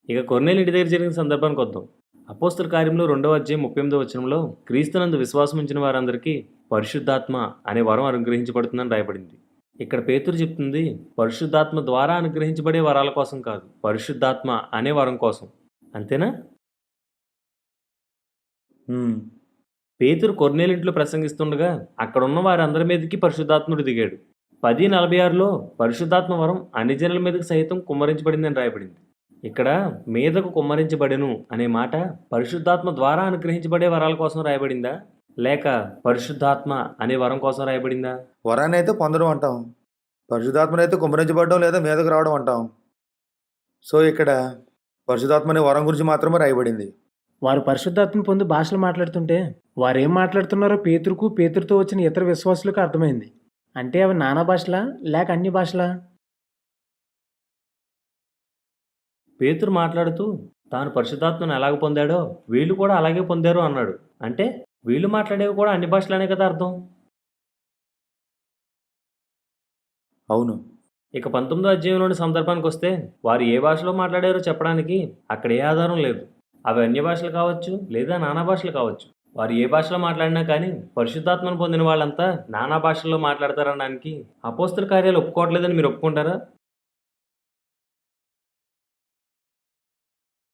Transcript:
ఇక కొర్నేలు ఇంటి దగ్గర జరిగిన సందర్భానికి వద్దాం. అపోస్తల కార్యంలో 2వ అధ్యాయం 38వ వచనంలో క్రీస్తునందు విశ్వాసం ఉంచిన వారందరికీ పరిశుద్ధాత్మ అనే వరం అనుగ్రహించబడుతుందని రాయబడింది. ఇక్కడ పేతురు చెప్తుంది పరిశుద్ధాత్మ ద్వారా అనుగ్రహించబడే వరాల కోసం కాదు, పరిశుద్ధాత్మ అనే వరం కోసం. అంతేనా? పేతురు కొర్నేలింట్లో ప్రసంగిస్తుండగా అక్కడున్న వారందరి మీదకి పరిశుద్ధాత్ముడు దిగాడు. 10:46లో పరిశుద్ధాత్మ వరం అన్ని జనుల మీదకి సైతం కుమ్మరించబడిందని రాయబడింది. ఇక్కడ మీదకు కుమ్మరించబడెను అనే మాట పరిశుద్ధాత్మ ద్వారా అనుగ్రహించబడే వరాల కోసం రాయబడిందా, లేక పరిశుద్ధాత్మ అనే వరం కోసం రాయబడిందా? వరాన్ని అయితే పొందడం అంటాం, పరిశుద్ధాత్మనైతే కుమ్మరించబడడం లేదా మీదకు రావడం అంటాం. సో ఇక్కడ పరిశుద్ధాత్మ అనే వరం గురించి మాత్రమే రాయబడింది. వారు పరిశుద్ధాత్మను పొంది భాషలు మాట్లాడుతుంటే వారు ఏం మాట్లాడుతున్నారో పేతురుతో వచ్చిన ఇతర విశ్వాసులకు అర్థమైంది. అంటే అవి నానా భాషలా లేక అన్ని భాషలా? పేతురు మాట్లాడుతూ తాను పరిశుద్ధాత్మను ఎలాగ పొందాడో వీళ్ళు కూడా అలాగే పొందారు అన్నాడు. అంటే వీళ్ళు మాట్లాడేవి కూడా అన్ని భాషలనే కదా అర్థం. అవును. ఇక 19వ అధ్యాయంలోని సందర్భానికి వస్తే వారు ఏ భాషలో మాట్లాడారో చెప్పడానికి అక్కడ ఏ ఆధారం లేదు. అవి అన్య భాషలు కావచ్చు లేదా నానా భాషలు కావచ్చు. వారు ఏ భాషలో మాట్లాడినా కానీ పరిశుద్ధాత్మను పొందిన వాళ్ళంతా నానా భాషల్లో మాట్లాడతారనడానికి అపోస్తల కార్యాలు ఒప్పుకోవట్లేదని మీరు ఒప్పుకుంటారా?